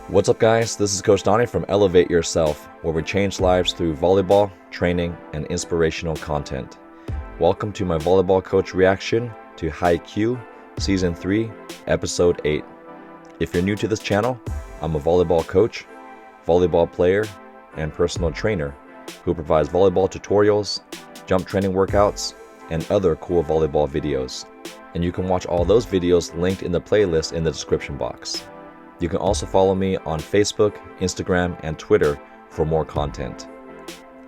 What's up guys, this is Coach Donny from Elevate Yourself, where we change lives through volleyball, training, and inspirational content. Welcome to my volleyball coach reaction to Haikyuu, Season 3, Episode 8. If you're new to this channel, I'm a volleyball coach, volleyball player, and personal trainer who provides volleyball tutorials, jump training workouts, and other cool volleyball videos. And you can watch all those videos linked in the playlist in the description box. You can also follow me on Facebook, Instagram, and Twitter for more content.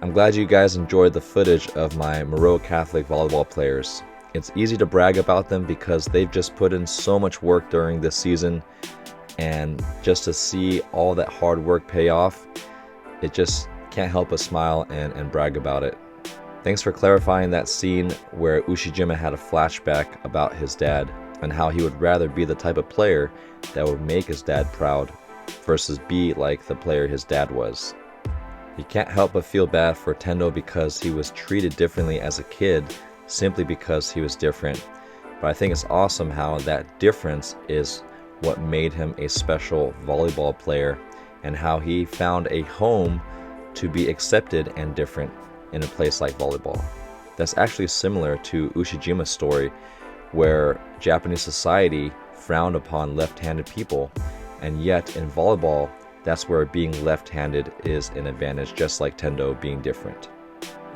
I'm glad you guys enjoyed the footage of my Moreau Catholic volleyball players. It's easy to brag about them because they've just put in so much work during this season, and just to see all that hard work pay off, it just can't help but smile and brag about it. Thanks for clarifying that scene where Ushijima had a flashback about his dad and how he would rather be the type of player that would make his dad proud versus be like the player his dad was. You can't help but feel bad for Tendo because he was treated differently as a kid simply because he was different. But I think it's awesome how that difference is what made him a special volleyball player and how he found a home to be accepted and different in a place like volleyball. That's actually similar to Ushijima's story, where Japanese society frowned upon left-handed people, and yet in volleyball, that's where being left-handed is an advantage, just like Tendo being different.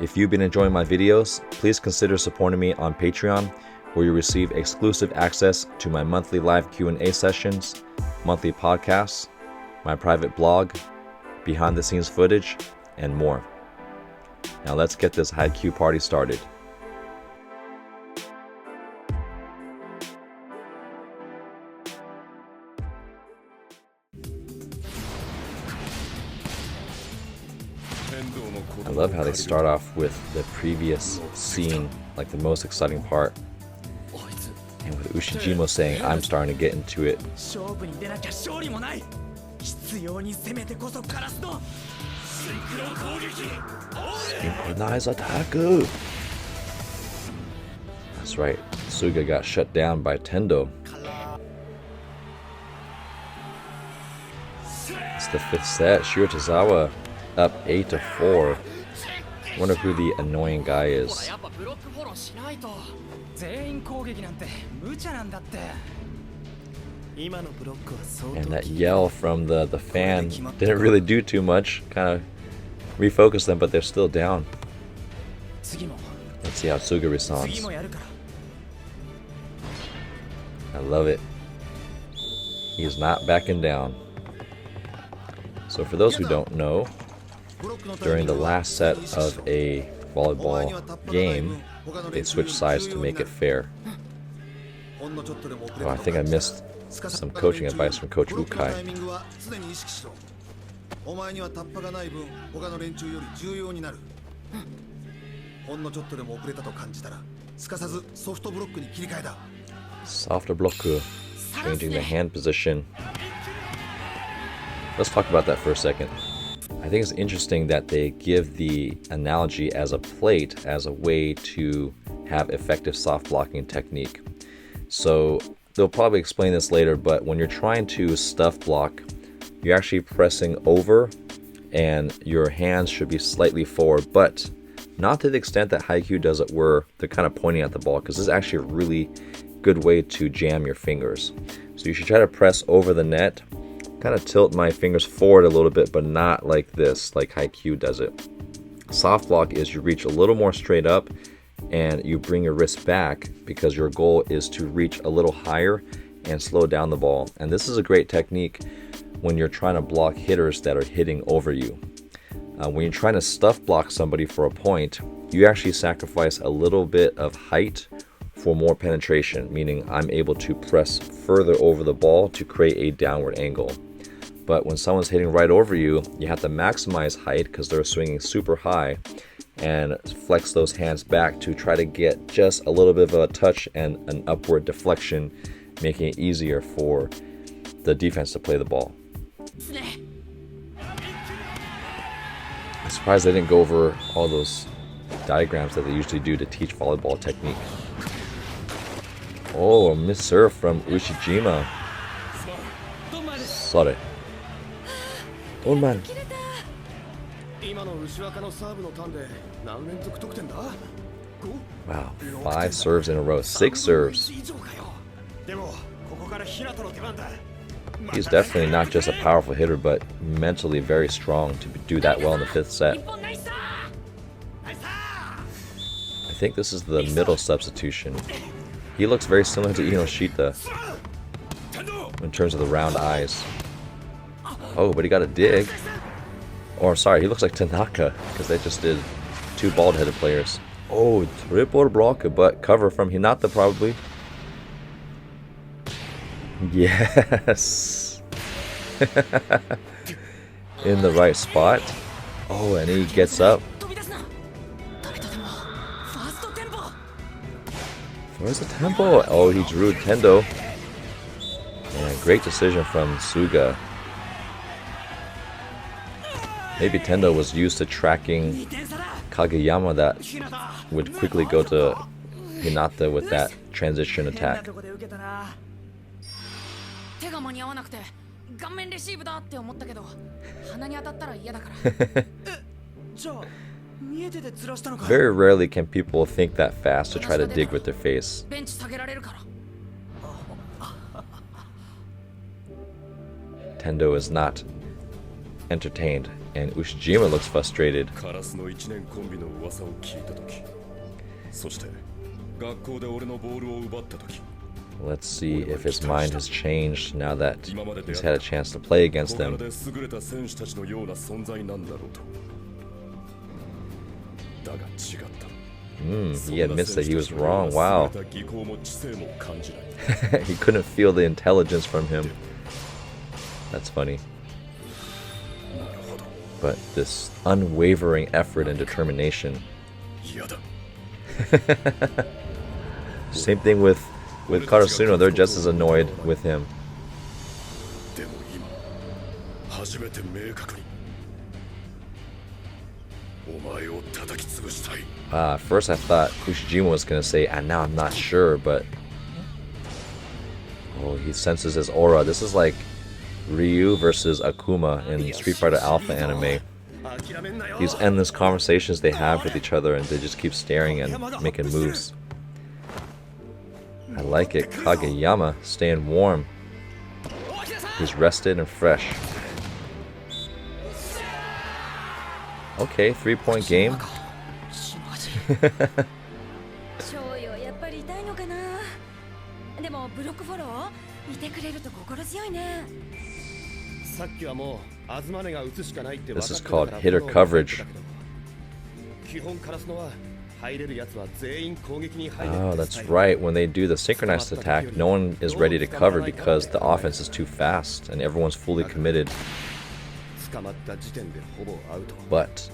If you've been enjoying my videos, please consider supporting me on Patreon, where you receive exclusive access to my monthly live Q&A sessions, monthly podcasts, my private blog, behind-the-scenes footage, and more. Now let's get this Haikyuu party started. I love how they start off with the previous scene, like the most exciting part. And with Ushijima saying, I'm starting to get into it. Synchronized attack! That's right, Suga got shut down by Tendo. It's the 5th set, Shiratazawa up 8-4. Wonder who the annoying guy is. And that yell from the fan didn't really do too much. Kind of refocused them, but they're still down. Let's see how Suga responds. I love it. He's not backing down. So for those who don't know, during the last set of a volleyball game, they switch sides to make it fair. Oh, I think I missed some coaching advice from Coach Ukai. Softer block, changing the hand position. Let's talk about that for a second. I think it's interesting that they give the analogy as a plate as a way to have effective soft blocking technique. So they'll probably explain this later, but when you're trying to stuff block, you're actually pressing over and your hands should be slightly forward, but not to the extent that Haikyuu does it where they're kind of pointing at the ball, because this is actually a really good way to jam your fingers. So you should try to press over the net, kind of tilt my fingers forward a little bit, but not like this, like Haikyuu does it. Soft block is you reach a little more straight up and you bring your wrist back because your goal is to reach a little higher and slow down the ball. And this is a great technique when you're trying to block hitters that are hitting over you. When you're trying to stuff block somebody for a point, you actually sacrifice a little bit of height for more penetration, meaning I'm able to press further over the ball to create a downward angle. But when someone's hitting right over you, you have to maximize height because they're swinging super high and flex those hands back to try to get just a little bit of a touch and an upward deflection, making it easier for the defense to play the ball. I'm surprised they didn't go over all those diagrams that they usually do to teach volleyball technique. Oh, a miss serve from Ushijima. Sorry. Oh man. Wow, 5 serves in a row, 6 serves. He's definitely not just a powerful hitter, but mentally very strong to do that well in the 5th set. I think this is the middle substitution. He looks very similar to Inoshita in terms of the round eyes. Oh, but he got a dig. Or sorry, he looks like Tanaka because they just did 2 bald-headed players. Oh, triple block, but cover from Hinata probably. Yes. In the right spot. Oh, and he gets up. Where's the tempo? Oh, he drew Tendo. And great decision from Suga. Maybe Tendo was used to tracking Kageyama that would quickly go to Hinata with that transition attack. Very rarely can people think that fast to try to dig with their face. Tendo is not entertained, and Ushijima looks frustrated. Let's see if his mind has changed now that he's had a chance to play against them. He admits that he was wrong. Wow. He couldn't feel the intelligence from him. That's funny. But this unwavering effort and determination. Same thing with Karasuno, they're just as annoyed with him. First I thought Ushijima was going to say, and now I'm not sure, but... Oh, he senses his aura. This is like Ryu versus Akuma in Street Fighter Alpha anime. These endless conversations they have with each other, and they just keep staring and making moves. I like it. Kageyama staying warm. He's rested and fresh. Okay, 3-point game. This is called hitter coverage. Oh, that's right. When they do the synchronized attack, no one is ready to cover because the offense is too fast and everyone's fully committed. But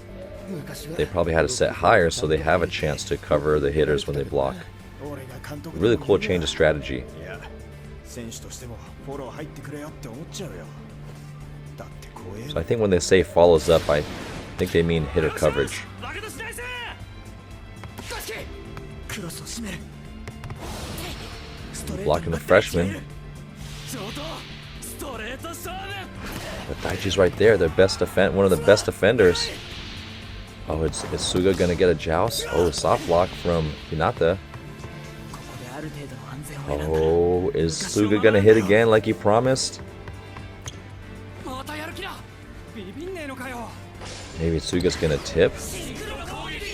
they probably had to set higher so they have a chance to cover the hitters when they block. Really cool change of strategy. So I think when they say follows up, I think they mean hitter coverage. Blocking the freshman. But Daichi's right there, their best one of the best defenders. Oh, is Suga gonna get a joust? Oh, soft block from Hinata. Oh, is Suga gonna hit again like he promised? Maybe Suga's gonna tip.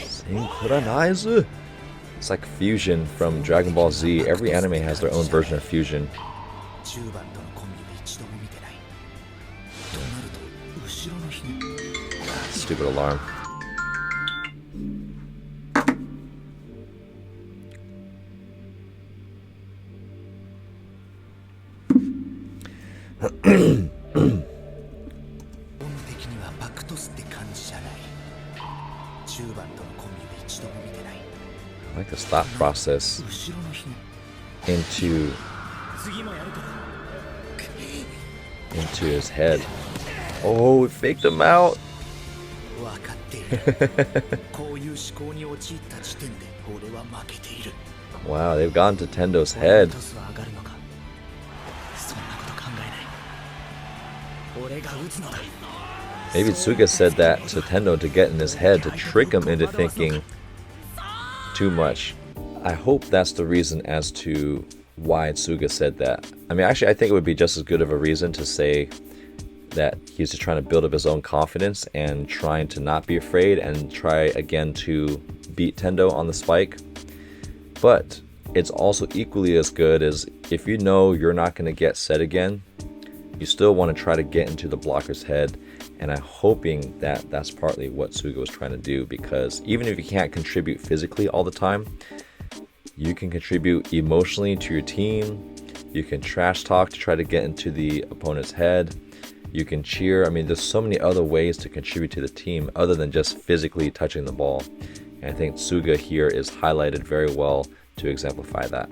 Synchronize. It's like Fusion from Dragon Ball Z. Every anime has their own version of Fusion. Stupid alarm. I like this thought process into his head. Oh, it faked him out. Wow, they've gone to Tendo's head. Maybe Tsuga said that to Tendo to get in his head to trick him into thinking too much. I hope that's the reason as to why Tsuga said that. I mean, actually, I think it would be just as good of a reason to say that he's just trying to build up his own confidence and trying to not be afraid and try again to beat Tendo on the spike. But it's also equally as good as if you know you're not going to get set again, you still want to try to get into the blocker's head. And I'm hoping that that's partly what Tsuga was trying to do, because even if you can't contribute physically all the time, you can contribute emotionally to your team. You can trash talk to try to get into the opponent's head. You can cheer. I mean, there's so many other ways to contribute to the team other than just physically touching the ball. And I think Tsuga here is highlighted very well to exemplify that.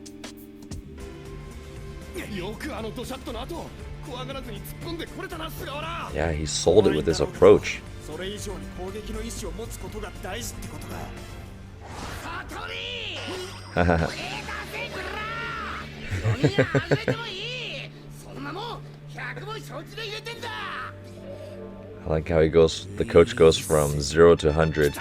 Yeah, he sold it with his approach. I like how the coach goes from 0 to 100.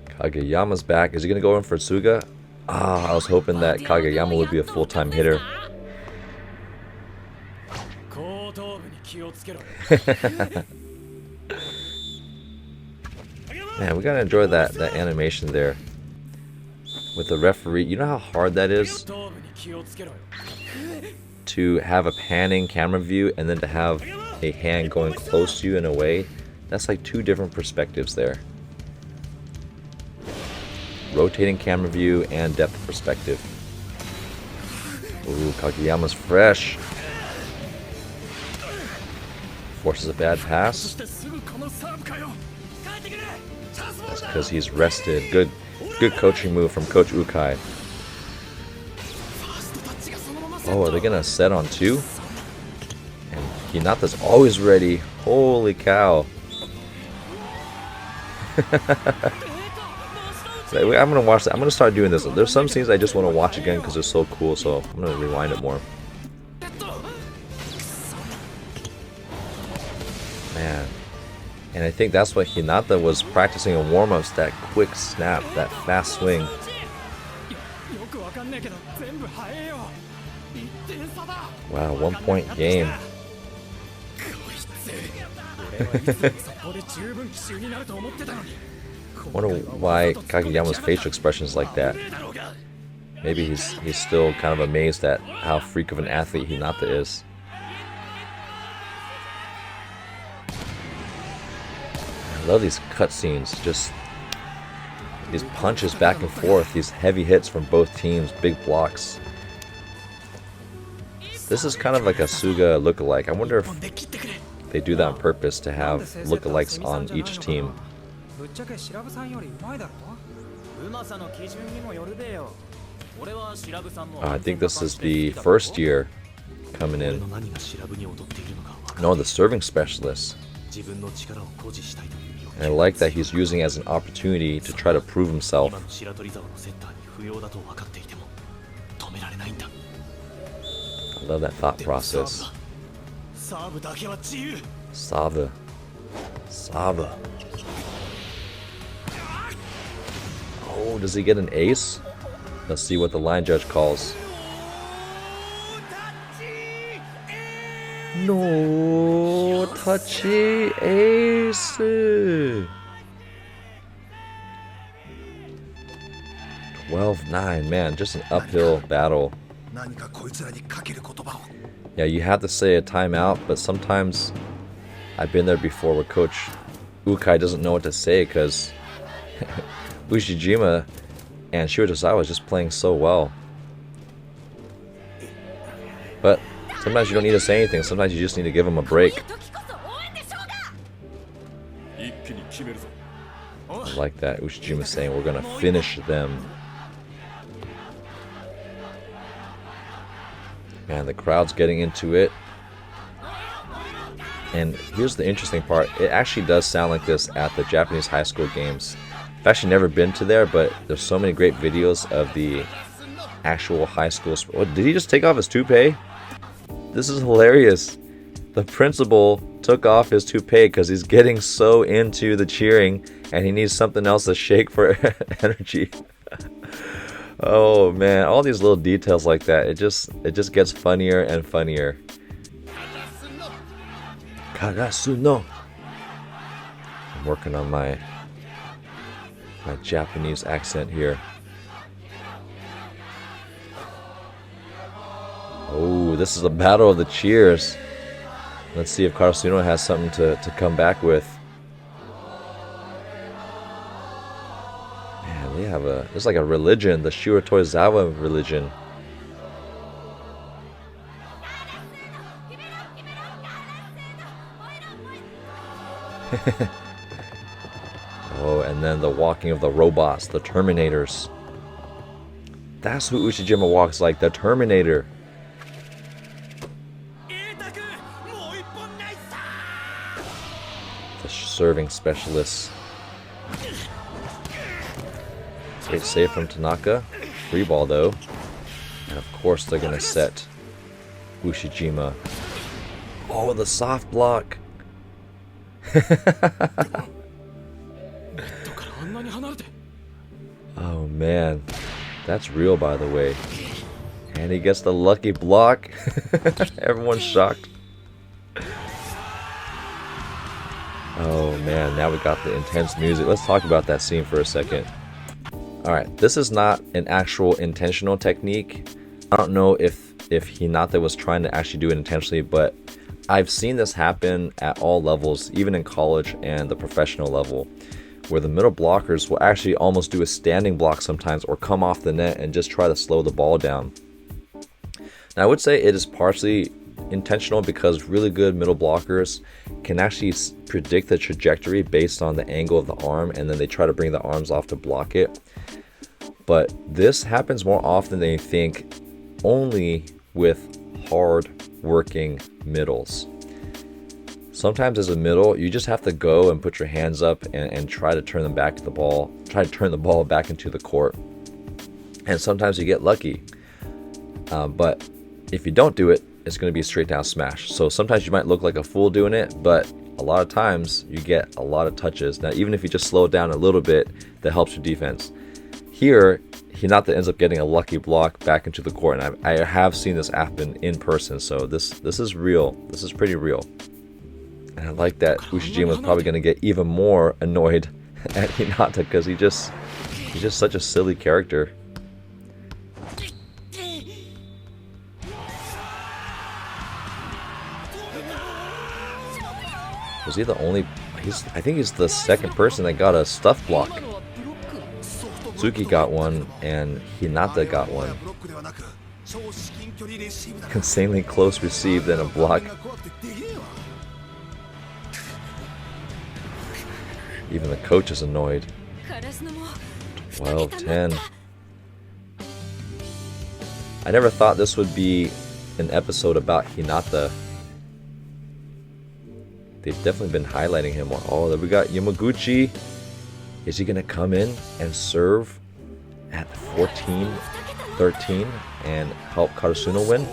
Kageyama's back. Is he gonna go in for Tsuga? I was hoping that Kageyama would be a full-time hitter. Man, we gotta enjoy that animation there with the referee. You know how hard that is to have a panning camera view and then to have a hand going close to you in a way. That's like two different perspectives there. Rotating camera view and depth perspective. Ooh, Kageyama's fresh. Forces a bad pass. That's because he's rested. Good coaching move from Coach Ukai. Oh, are they gonna set on two? And Hinata's always ready. Holy cow. I'm gonna watch that. I'm gonna start doing this. There's some scenes I just want to watch again because they're so cool, so I'm gonna rewind it more. Man. And I think that's what Hinata was practicing in warm-ups, that quick snap, that fast swing. Wow, 1-point game. I wonder why Kageyama's facial expression is like that. Maybe he's still kind of amazed at how freak of an athlete Hinata is. I love these cutscenes, just these punches back and forth, these heavy hits from both teams, big blocks. This is kind of like a Tsuga lookalike. I wonder if they do that on purpose to have lookalikes on each team. I think this is the first year coming in. No, the serving specialist. And I like that he's using it as an opportunity to try to prove himself. I love that thought process. Sava. Oh, does he get an ace? Let's see what the line judge calls. No, touchy ace. 12-9, man, just an uphill battle. Yeah, you have to say a timeout, but sometimes I've been there before where Coach Ukai doesn't know what to say because Ushijima and Shiotosawa was just playing so well. But sometimes you don't need to say anything, sometimes you just need to give them a break. I like that Ushijima saying we're gonna finish them. Man, the crowd's getting into it. And here's the interesting part. It actually does sound like this at the Japanese high school games. I've actually never been to there, but there's so many great videos of the actual high school. What, did he just take off his toupee? This is hilarious. The principal took off his toupee because he's getting so into the cheering and he needs something else to shake for energy. Oh man, all these little details like that, it just gets funnier and funnier. Karasuno. I'm working on my Japanese accent here. Oh, this is a battle of the cheers. Let's see if Karasuno has something to come back with. Man, they have it's like a religion, the Shiratorizawa religion. Oh, and then the walking of the robots, the Terminators. That's who Ushijima walks like, the Terminator. The serving specialist. Great save from Tanaka. Free ball though. And of course they're gonna set Ushijima. Oh, the soft block. Oh man, that's real by the way. And he gets the lucky block. Everyone's shocked. Oh man, now we got the intense music. Let's talk about that scene for a second. Alright, this is not an actual intentional technique. I don't know if Hinata was trying to actually do it intentionally, but I've seen this happen at all levels, even in college and the professional level, where the middle blockers will actually almost do a standing block sometimes or come off the net and just try to slow the ball down. Now I would say it is partially intentional because really good middle blockers can actually predict the trajectory based on the angle of the arm, and then they try to bring the arms off to block it. But this happens more often than you think, only with hard working middles. Sometimes as a middle, you just have to go and put your hands up and try to turn them back to the ball, try to turn the ball back into the court. And sometimes you get lucky. But if you don't do it, it's going to be a straight down smash. So sometimes you might look like a fool doing it, but a lot of times you get a lot of touches. Now, even if you just slow it down a little bit, that helps your defense. Here, Hinata ends up getting a lucky block back into the court, and I have seen this happen in person, so this is real. This is pretty real. And I like that Ushijima is probably going to get even more annoyed at Hinata because he's just such a silly character. Was he the only? I think he's the second person that got a stuff block. Tsuki got one, and Hinata got one. Insanely close receive, then a block. Even the coach is annoyed. 12-10. I never thought this would be an episode about Hinata. They've definitely been highlighting him more. Oh, we got Yamaguchi. Is he going to come in and serve at 14-13 and help Karasuno win?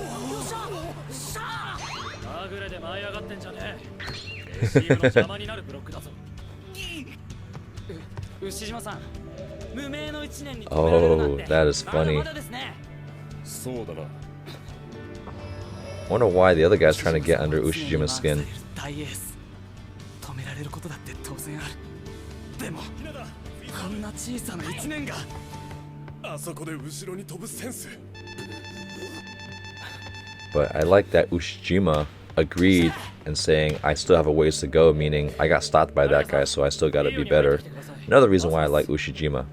Oh, that is funny. I wonder why the other guy's trying to get under Ushijima's skin. But I like that Ushijima agreed and saying, I still have a ways to go, meaning I got stopped by that guy, so I still gotta be better. Another reason why I like Ushijima.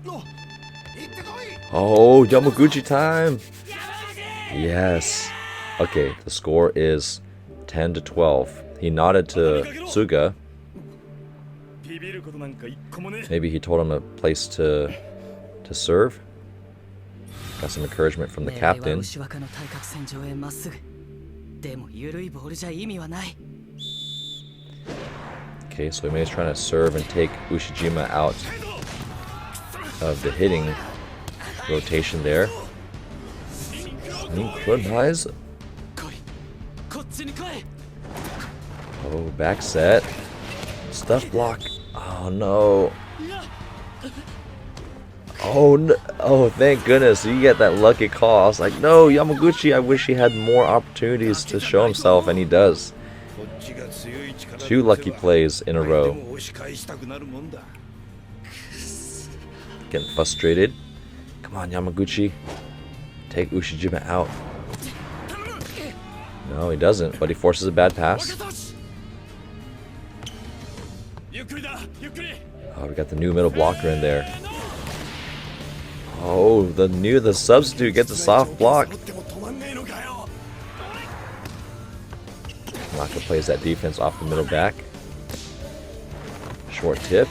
Oh, Yamaguchi time! Yes. Okay, the score is 10-12. He nodded to Suga. Maybe he told him a place to serve. Got some encouragement from the captain. Okay, so maybe he's trying to serve and take Ushijima out of the hitting rotation there. Synchronize. Oh, back set. Stuff block. Oh no. Oh no. Oh, thank goodness. You get that lucky call. I was like, no, Yamaguchi, I wish he had more opportunities to show himself, and he does. 2 lucky plays in a row. Getting frustrated. Come on, Yamaguchi. Take Ushijima out. No, he doesn't, but he forces a bad pass. Oh, we got the new middle blocker in there. Oh, the substitute gets a soft block. Naka plays that defense off the middle back. Short tip.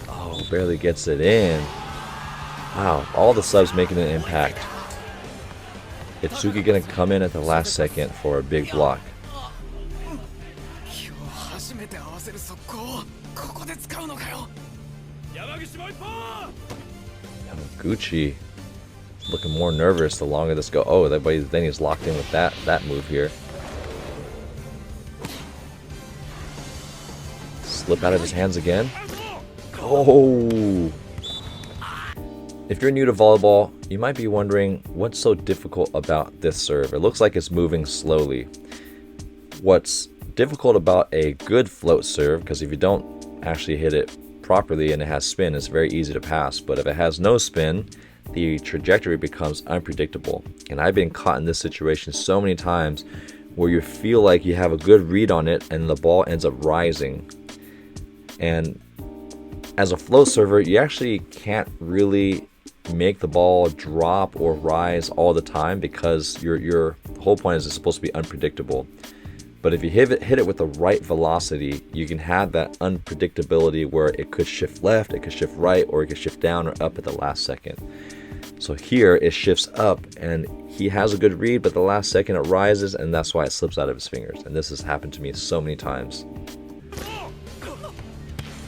Oh, barely gets it in. Wow, all the subs making an impact. Itsuki gonna come in at the last second for a big block. Yamaguchi looking more nervous the longer this goes. Oh, then he's locked in with that move here. Slip out of his hands again. Oh! If you're new to volleyball, you might be wondering what's so difficult about this serve. It looks like it's moving slowly. What's difficult about a good float serve, because if you don't actually hit it properly and it has spin, it's very easy to pass. But if it has no spin, the trajectory becomes unpredictable. And I've been caught in this situation so many times where you feel like you have a good read on it and the ball ends up rising. And as a float server, you actually can't really make the ball drop or rise all the time because your whole point is it's supposed to be unpredictable. But if you hit it with the right velocity, you can have that unpredictability where it could shift left, it could shift right, or it could shift down or up at the last second. So here it shifts up and he has a good read, but the last second it rises, and that's why it slips out of his fingers. And this has happened to me so many times.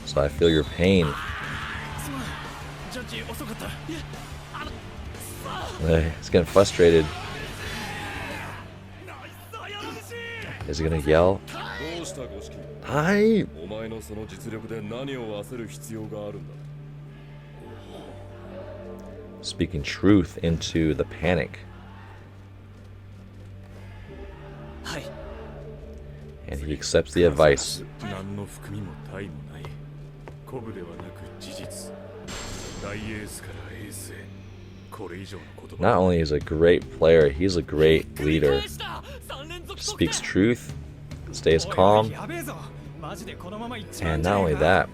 So I feel your pain. He's getting frustrated. Is he gonna yell? Hi. Speaking truth into the panic. And he accepts the advice. Not only is he a great player, he's a great leader. Speaks truth, stays calm, and not only that,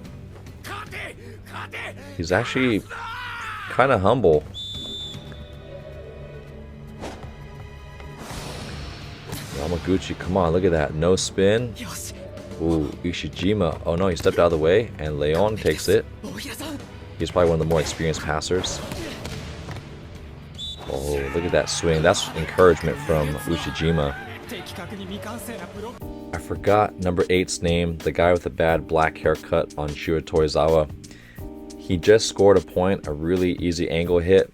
he's actually kind of humble. Yamaguchi, come on, look at that, no spin. Ooh, Ushijima, oh no, he stepped out of the way, and Leon takes it. He's probably one of the more experienced passers. Oh, look at that swing. That's encouragement from Ushijima. I forgot number 8's name, the guy with the bad black haircut on Shiro Torizawa. He just scored a point, a really easy angle hit,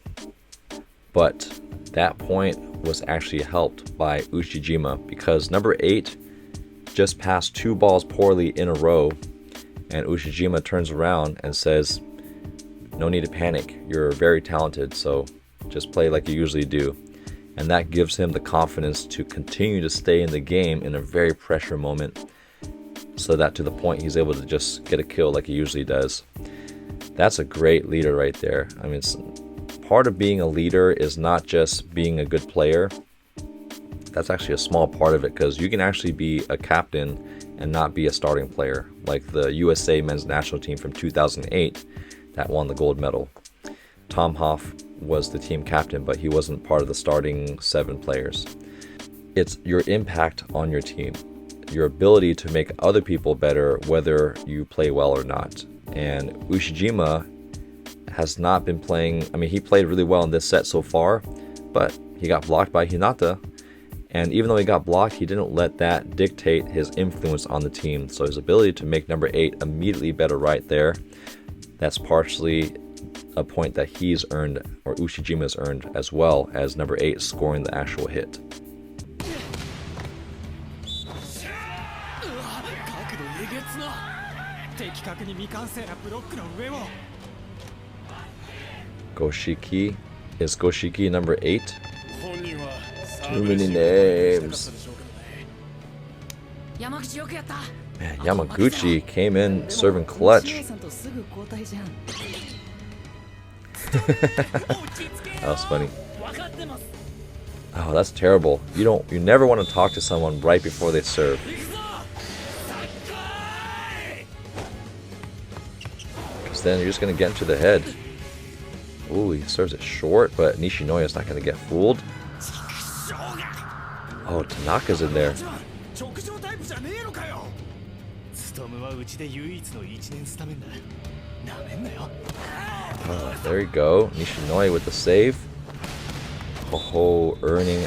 but that point was actually helped by Ushijima because number 8 just passed 2 balls poorly in a row, and Ushijima turns around and says, "No need to panic, you're very talented, so just play like you usually do." And that gives him the confidence to continue to stay in the game in a very pressure moment, so that to the point he's able to just get a kill like he usually does. That's a great leader right there. I mean, part of being a leader is not just being a good player. That's actually a small part of it, because you can actually be a captain and not be a starting player, like the USA men's national team from 2008 that won the gold medal. Tom Hoff was the team captain, but he wasn't part of the starting 7 players. It's your impact on your team, your ability to make other people better whether you play well or not. And Ushijima has not been playing, I mean, he played really well in this set so far, but he got blocked by Hinata. And even though he got blocked, he didn't let that dictate his influence on the team. So his ability to make number 8 immediately better right there, that's partially a point that he's earned, or Ushijima's earned, as well as number 8 scoring the actual hit. Goshiki. Is Goshiki number 8? Too many names. Man, Yamaguchi came in serving clutch. That was funny. Oh, that's terrible. You never want to talk to someone right before they serve. Because then you're just going to get into the head. Ooh, he serves it short, but Nishinoya is not going to get fooled. Oh, Tanaka's in there. Oh, there you go. Nishinoya with the save. Oh, earning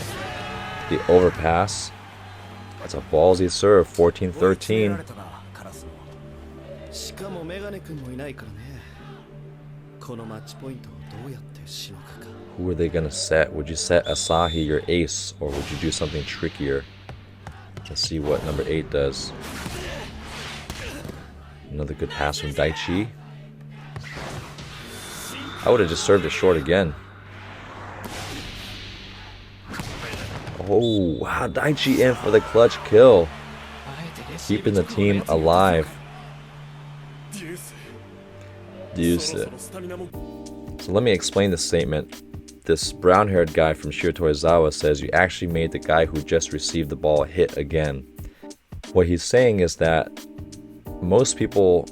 the overpass. That's a ballsy serve. 14-13. Who are they going to set? Would you set Asahi, your ace, or would you do something trickier? Let's see what number 8 does. Another good pass from Daichi. I would have just served it short again. Oh, wow. Daichi in for the clutch kill. Keeping the team alive. So let me explain this statement. This brown-haired guy from Shiratorizawa says you actually made the guy who just received the ball hit again. What he's saying is that most people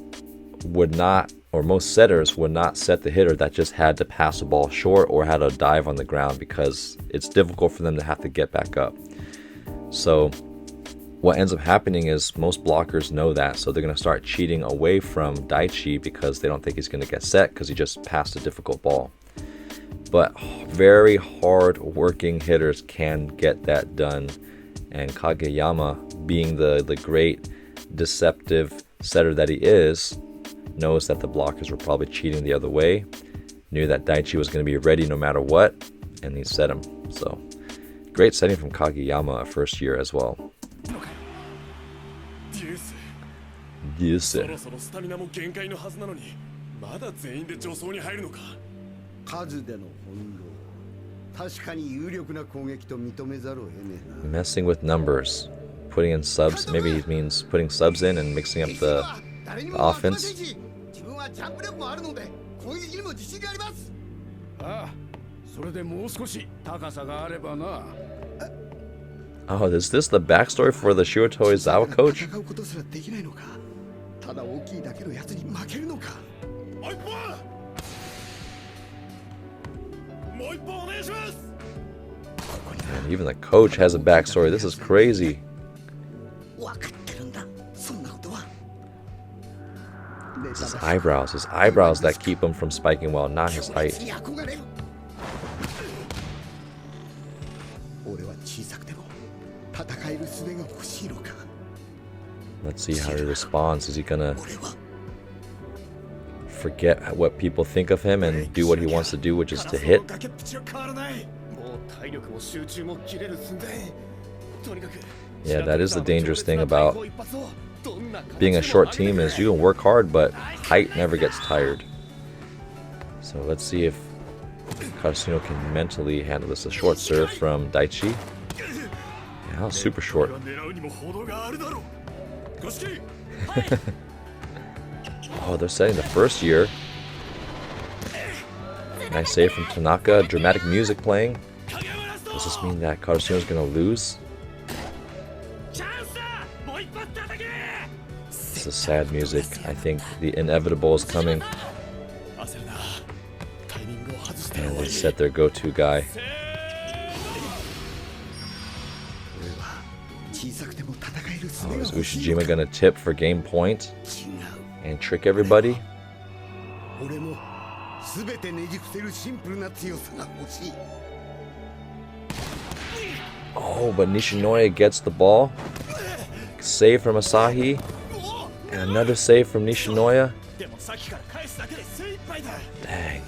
would not, or most setters would not set the hitter that just had to pass the ball short or had a dive on the ground, because it's difficult for them to have to get back up. So what ends up happening is most blockers know that, so they're going to start cheating away from Daichi because they don't think he's going to get set because he just passed a difficult ball. But very hard working hitters can get that done, and Kageyama, being the great deceptive setter that he is, knows that the blockers were probably cheating the other way, knew that Daichi was going to be ready no matter what, and he set him. So great setting from Kageyama first year as well. Yes. Messing with numbers, putting in subs. Maybe he means putting subs in and mixing up the offense. Oh, is this the backstory for the Shiratorizawa coach? Man, even the coach has a backstory. This is crazy. It's his eyebrows. His eyebrows that keep him from spiking well, not his height. Let's see how he responds. Is he gonna forget what people think of him and do what he wants to do, which is to hit? Yeah, that is the dangerous thing about being a short team, is you can work hard, but height never gets tired. So let's see if Karasuno can mentally handle this. A short serve from Daichi. Yeah, super short. Oh, they're setting the first year. Nice save from Tanaka. Dramatic music playing. Does this mean that Karasuno is going to lose? This is sad music. I think the inevitable is coming. And they set their go-to guy. Oh, is Ushijima gonna tip for game point and trick everybody? Oh, but Nishinoya gets the ball. Save from Asahi. And another save from Nishinoya. Dang.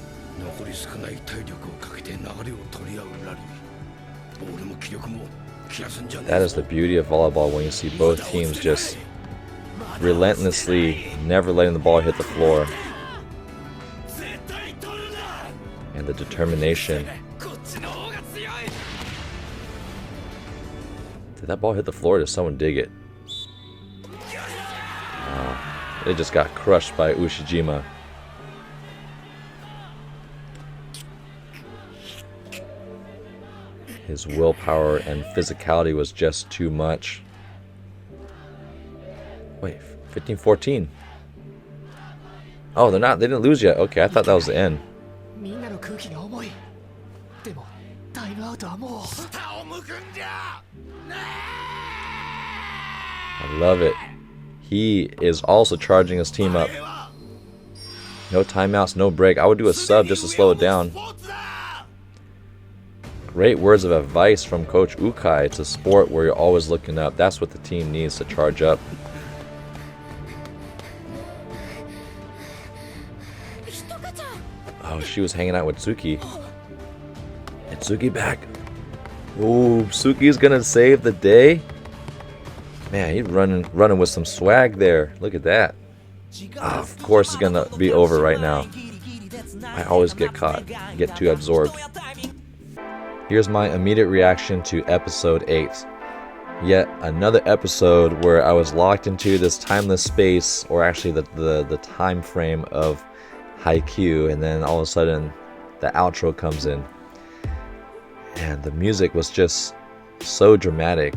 That is the beauty of volleyball, when you see both teams just relentlessly never letting the ball hit the floor. And the determination. Did that ball hit the floor or did someone dig it? It just got crushed by Ushijima. His willpower and physicality was just too much. Wait, 15-14. Oh, they didn't lose yet. Okay, I thought that was the end. I love it. He is also charging his team up. No timeouts, no break. I would do a sub just to slow it down. Great words of advice from Coach Ukai. It's a sport where you're always looking up. That's what the team needs to charge up. Oh, she was hanging out with Tsuki. And Tsuki back. Ooh, Tsuki's gonna save the day. Man, he's running with some swag there. Look at that. Of course it's gonna be over right now. I always get caught, get too absorbed. Here's my immediate reaction to episode 8. Yet another episode where I was locked into this timeless space, or actually the time frame of Haikyuu, and then all of a sudden the outro comes in. And the music was just so dramatic.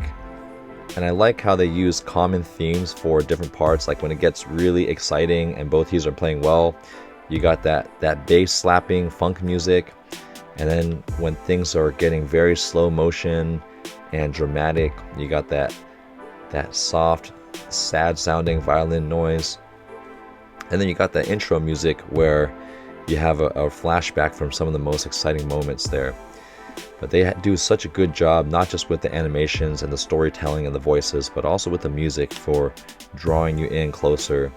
And I like how they use common themes for different parts. Like when it gets really exciting and both teams are playing well, you got that bass slapping funk music. And then when things are getting very slow motion and dramatic, you got that soft, sad sounding violin noise. And then you got that intro music where you have a flashback from some of the most exciting moments there. But they do such a good job, not just with the animations and the storytelling and the voices, but also with the music for drawing you in closer.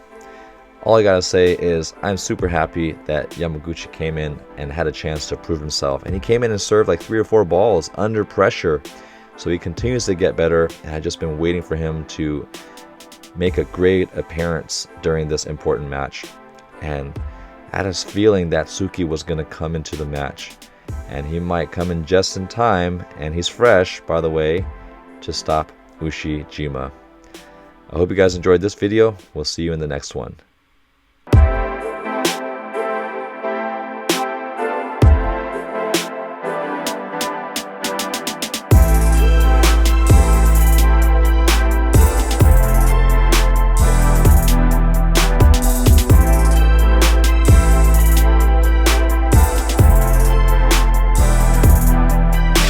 All I gotta say is I'm super happy that Yamaguchi came in and had a chance to prove himself. And he came in and served like 3 or 4 balls under pressure. So he continues to get better, and I've just been waiting for him to make a great appearance during this important match. And I had a feeling that Tsuki was gonna come into the match. And he might come in just in time, and he's fresh, by the way, to stop Ushijima. I hope you guys enjoyed this video. We'll see you in the next one.